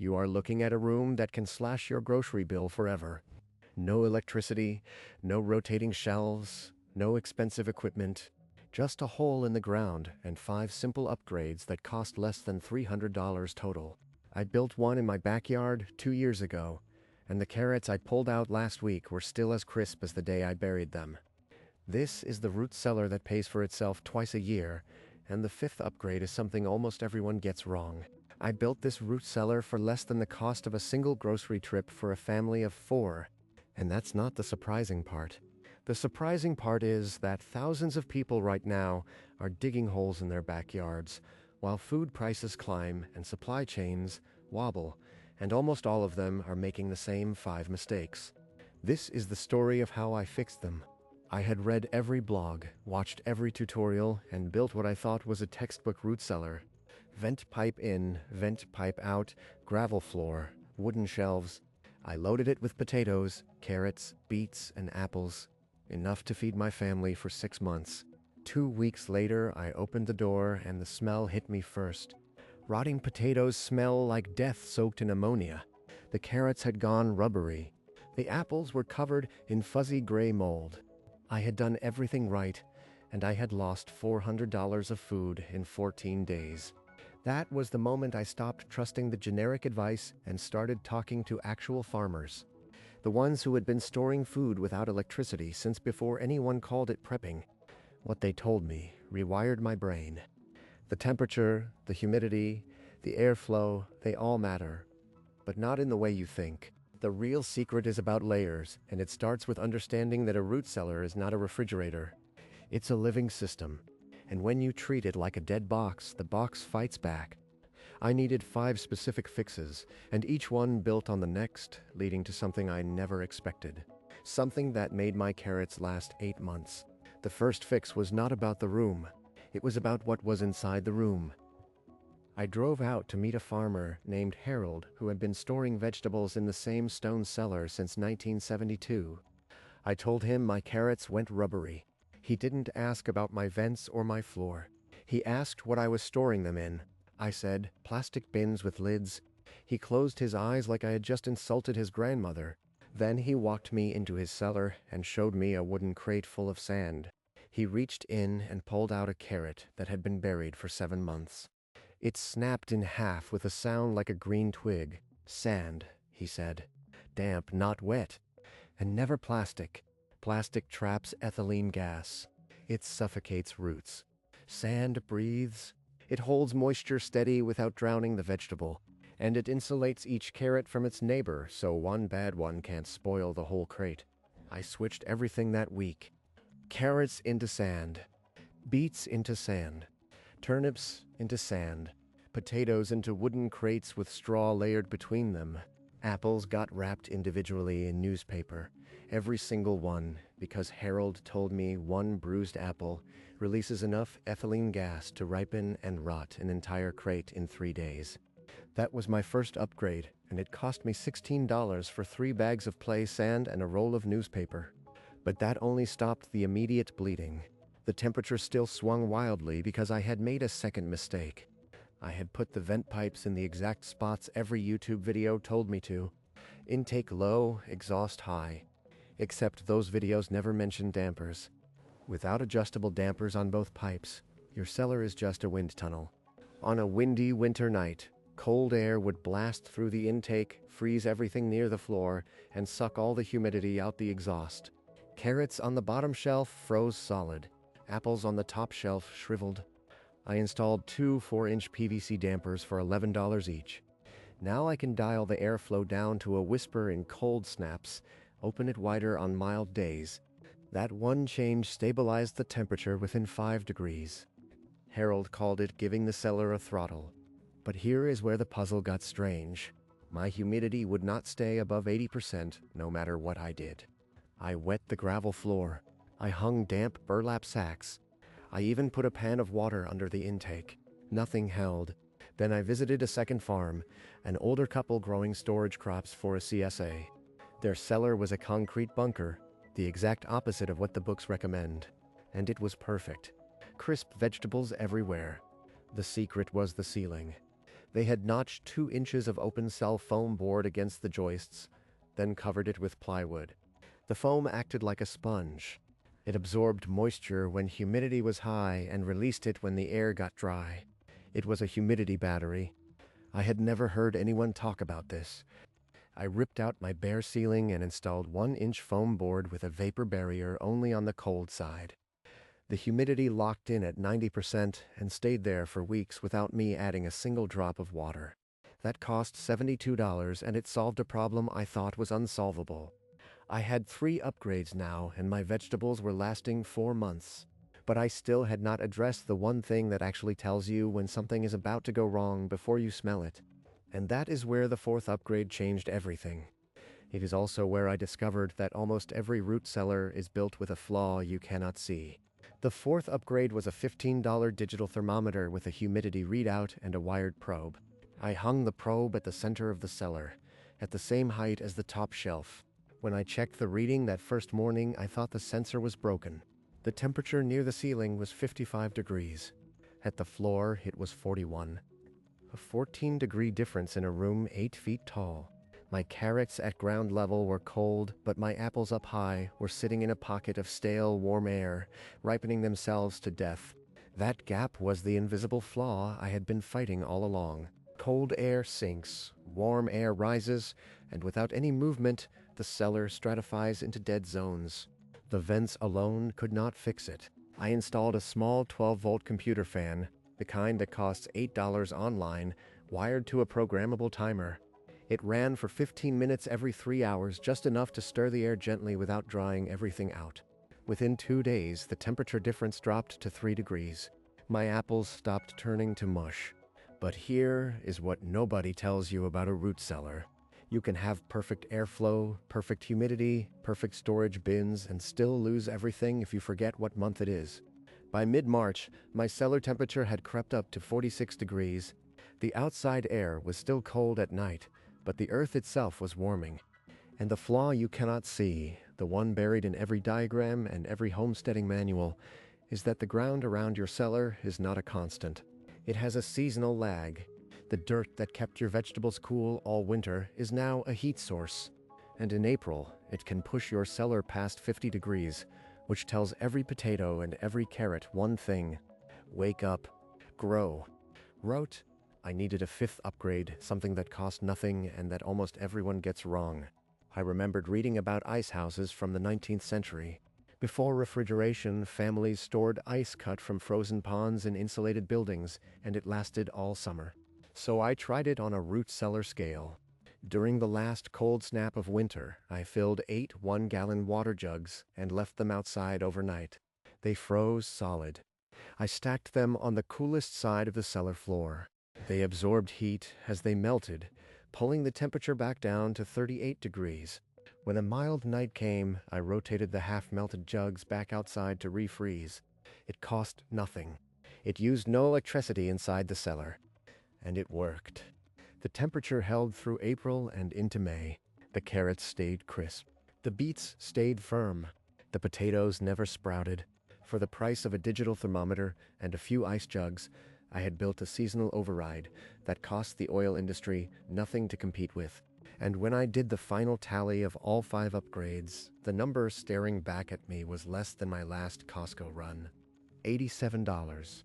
you are looking at a room that can slash your grocery bill forever. No electricity, no rotating shelves, no expensive equipment, just a hole in the ground and 5 simple upgrades that cost less than $300 total. I built one in my backyard 2 years ago, and the carrots I pulled out last week were still as crisp as the day I buried them. This is the root cellar that pays for itself twice a year, and the 5th upgrade is something almost everyone gets wrong. I built this root cellar for less than the cost of a single grocery trip for a family of 4. And that's not the surprising part. The surprising part is that thousands of people right now are digging holes in their backyards, while food prices climb and supply chains wobble, and almost all of them are making the same 5 mistakes. This is the story of how I fixed them. I had read every blog, watched every tutorial, and built what I thought was a textbook root cellar. Vent pipe in, vent pipe out, gravel floor, wooden shelves. I loaded it with potatoes, carrots, beets, and apples, enough to feed my family for 6 months. 2 weeks later, I opened the door and the smell hit me first. Rotting potatoes smell like death soaked in ammonia. The carrots had gone rubbery. The apples were covered in fuzzy gray mold. I had done everything right, and I had lost $400 of food in 14 days. That was the moment I stopped trusting the generic advice and started talking to actual farmers. The ones who had been storing food without electricity since before anyone called it prepping. What they told me rewired my brain. The temperature, the humidity, the airflow, they all matter. But not in the way you think. The real secret is about layers, and it starts with understanding that a root cellar is not a refrigerator. It's a living system. And when you treat it like a dead box, the box fights back. I needed 5 specific fixes, and each one built on the next, leading to something I never expected. Something that made my carrots last 8 months. The first fix was not about the room. It was about what was inside the room. I drove out to meet a farmer named Harold who had been storing vegetables in the same stone cellar since 1972. I told him my carrots went rubbery. He didn't ask about my vents or my floor. He asked what I was storing them in. I said, plastic bins with lids. He closed his eyes like I had just insulted his grandmother. Then he walked me into his cellar and showed me a wooden crate full of sand. He reached in and pulled out a carrot that had been buried for 7 months. It snapped in half with a sound like a green twig. Sand, he said. Damp, not wet. And never plastic. Plastic traps ethylene gas. It suffocates roots. Sand breathes. It holds moisture steady without drowning the vegetable. And it insulates each carrot from its neighbor so one bad one can't spoil the whole crate. I switched everything that week. Carrots into sand. Beets into sand. Turnips into sand. Potatoes into wooden crates with straw layered between them. Apples got wrapped individually in newspaper. Every single one, because Harold told me one bruised apple releases enough ethylene gas to ripen and rot an entire crate in 3 days. That was my first upgrade, and it cost me $16 for 3 bags of play sand and a roll of newspaper. But that only stopped the immediate bleeding. The temperature still swung wildly because I had made a second mistake. I had put the vent pipes in the exact spots every YouTube video told me to. Intake low, exhaust high. Except those videos never mentioned dampers. Without adjustable dampers on both pipes, your cellar is just a wind tunnel. On a windy winter night, cold air would blast through the intake, freeze everything near the floor, and suck all the humidity out the exhaust. Carrots on the bottom shelf froze solid. Apples on the top shelf shriveled. I installed 2 4-inch PVC dampers for $11 each. Now I can dial the airflow down to a whisper in cold snaps, open it wider on mild days. That one change stabilized the temperature within 5 degrees. Harold called it giving the cellar a throttle. But here is where the puzzle got strange. My humidity would not stay above 80% no matter what I did. I wet the gravel floor. I hung damp burlap sacks. I even put a pan of water under the intake. Nothing held. Then I visited a second farm, an older couple growing storage crops for a CSA. Their cellar was a concrete bunker, the exact opposite of what the books recommend. And it was perfect. Crisp vegetables everywhere. The secret was the ceiling. They had notched 2 inches of open-cell foam board against the joists, then covered it with plywood. The foam acted like a sponge. It absorbed moisture when humidity was high and released it when the air got dry. It was a humidity battery. I had never heard anyone talk about this. I ripped out my bare ceiling and installed 1-inch foam board with a vapor barrier only on the cold side. The humidity locked in at 90% and stayed there for weeks without me adding a single drop of water. That cost $72, and it solved a problem I thought was unsolvable. I had 3 upgrades now, and my vegetables were lasting 4 months. But I still had not addressed the one thing that actually tells you when something is about to go wrong before you smell it. And that is where the 4th upgrade changed everything. It is also where I discovered that almost every root cellar is built with a flaw you cannot see. The 4th upgrade was a $15 digital thermometer with a humidity readout and a wired probe. I hung the probe at the center of the cellar, at the same height as the top shelf. When I checked the reading that first morning, I thought the sensor was broken. The temperature near the ceiling was 55 degrees. At the floor, it was 41. A 14-degree difference in a room 8 feet tall. My carrots at ground level were cold, but my apples up high were sitting in a pocket of stale, warm air, ripening themselves to death. That gap was the invisible flaw I had been fighting all along. Cold air sinks, warm air rises, and without any movement, the cellar stratifies into dead zones. The vents alone could not fix it. I installed a small 12-volt computer fan, the kind that costs $8 online, wired to a programmable timer. It ran for 15 minutes every 3 hours, just enough to stir the air gently without drying everything out. Within 2 days, the temperature difference dropped to 3 degrees. My apples stopped turning to mush. But here is what nobody tells you about a root cellar. You can have perfect airflow, perfect humidity, perfect storage bins, and still lose everything if you forget what month it is. By mid-March, my cellar temperature had crept up to 46 degrees. The outside air was still cold at night, but the earth itself was warming. And the flaw you cannot see, the one buried in every diagram and every homesteading manual, is that the ground around your cellar is not a constant. It has a seasonal lag. The dirt that kept your vegetables cool all winter is now a heat source. And in April, it can push your cellar past 50 degrees, which tells every potato and every carrot one thing: wake up, grow. Wrote, I needed a 5th upgrade, something that cost nothing and that almost everyone gets wrong. I remembered reading about ice houses from the 19th century. Before refrigeration, families stored ice cut from frozen ponds in insulated buildings, and it lasted all summer. So I tried it on a root cellar scale. During the last cold snap of winter, I filled 8 one-gallon water jugs and left them outside overnight. They froze solid. I stacked them on the coolest side of the cellar floor. They absorbed heat as they melted, pulling the temperature back down to 38 degrees. When a mild night came, I rotated the half-melted jugs back outside to refreeze. It cost nothing. It used no electricity inside the cellar. And it worked. The temperature held through April and into May. The carrots stayed crisp. The beets stayed firm. The potatoes never sprouted. For the price of a digital thermometer and a few ice jugs, I had built a seasonal override that cost the oil industry nothing to compete with. And when I did the final tally of all 5 upgrades, the number staring back at me was less than my last Costco run. $87.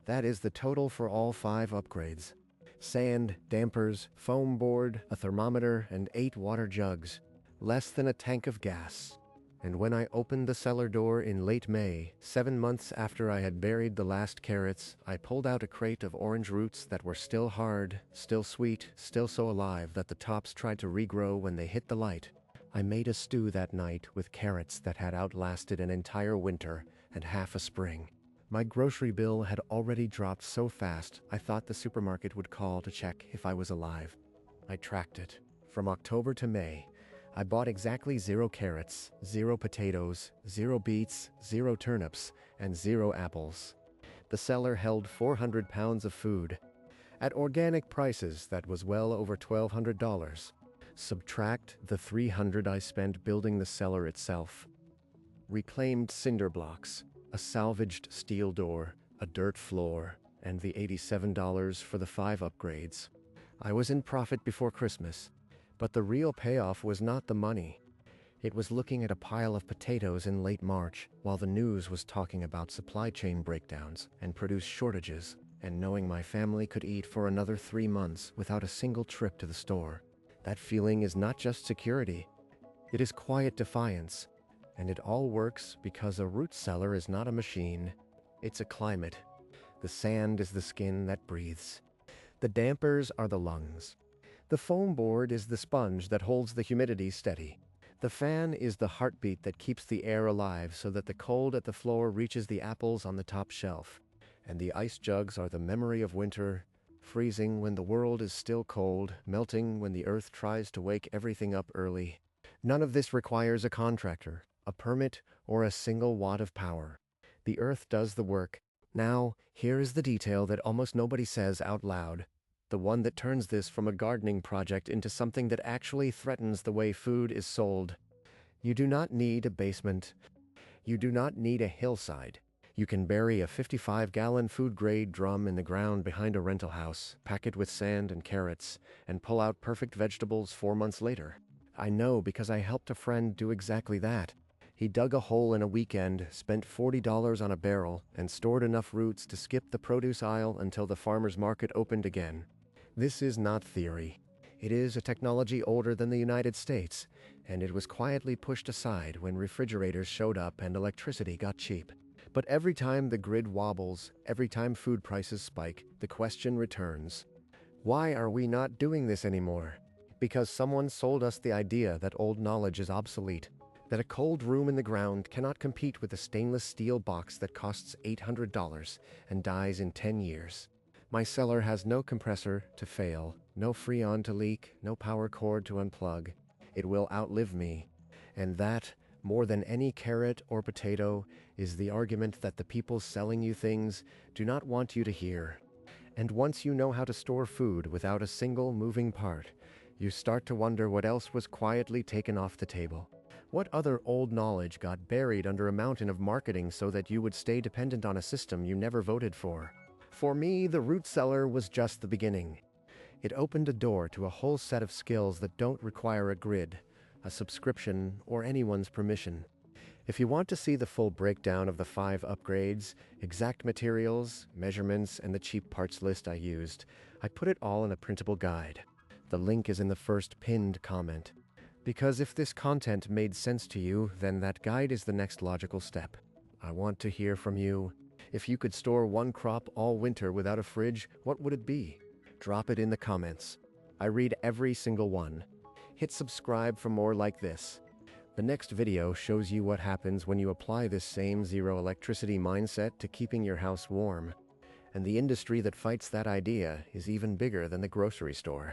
That is the total for all 5 upgrades. Sand, dampers, foam board, a thermometer, and 8 water jugs. Less than a tank of gas. And when I opened the cellar door in late May, 7 months after I had buried the last carrots, I pulled out a crate of orange roots that were still hard, still sweet, still so alive that the tops tried to regrow when they hit the light. I made a stew that night with carrots that had outlasted an entire winter and half a spring. My grocery bill had already dropped so fast I thought the supermarket would call to check if I was alive. I tracked it. From October to May, I bought exactly 0 carrots, 0 potatoes, 0 beets, 0 turnips, and 0 apples. The cellar held 400 pounds of food. At organic prices, that was well over $1,200. Subtract the $300 I spent building the cellar itself. Reclaimed cinder blocks, a salvaged steel door, a dirt floor, and the $87 for the 5 upgrades. I was in profit before Christmas, but the real payoff was not the money. It was looking at a pile of potatoes in late March while the news was talking about supply chain breakdowns and produce shortages, and knowing my family could eat for another 3 months without a single trip to the store. That feeling is not just security, it is quiet defiance, and it all works because a root cellar is not a machine, it's a climate. The sand is the skin that breathes. The dampers are the lungs. The foam board is the sponge that holds the humidity steady. The fan is the heartbeat that keeps the air alive so that the cold at the floor reaches the apples on the top shelf. And the ice jugs are the memory of winter, freezing when the world is still cold, melting when the earth tries to wake everything up early. None of this requires a contractor, a permit, or a single watt of power. The earth does the work. Now, here is the detail that almost nobody says out loud. The one that turns this from a gardening project into something that actually threatens the way food is sold. You do not need a basement. You do not need a hillside. You can bury a 55-gallon food-grade drum in the ground behind a rental house, pack it with sand and carrots, and pull out perfect vegetables 4 months later. I know because I helped a friend do exactly that. He dug a hole in a weekend, spent $40 on a barrel, and stored enough roots to skip the produce aisle until the farmer's market opened again. This is not theory. It is a technology older than the United States, and it was quietly pushed aside when refrigerators showed up and electricity got cheap. But every time the grid wobbles, every time food prices spike, the question returns. Why are we not doing this anymore? Because someone sold us the idea that old knowledge is obsolete, that a cold room in the ground cannot compete with a stainless steel box that costs $800 and dies in 10 years. My cellar has no compressor to fail, no freon to leak, no power cord to unplug. It will outlive me. And that, more than any carrot or potato, is the argument that the people selling you things do not want you to hear. And once you know how to store food without a single moving part, you start to wonder what else was quietly taken off the table. What other old knowledge got buried under a mountain of marketing so that you would stay dependent on a system you never voted for? For me, the root cellar was just the beginning. It opened a door to a whole set of skills that don't require a grid, a subscription, or anyone's permission. If you want to see the full breakdown of the 5 upgrades, exact materials, measurements, and the cheap parts list I used, I put it all in a printable guide. The link is in the first pinned comment. Because if this content made sense to you, then that guide is the next logical step. I want to hear from you. If you could store one crop all winter without a fridge, what would it be? Drop it in the comments. I read every single one. Hit subscribe for more like this. The next video shows you what happens when you apply this same zero electricity mindset to keeping your house warm. And the industry that fights that idea is even bigger than the grocery store.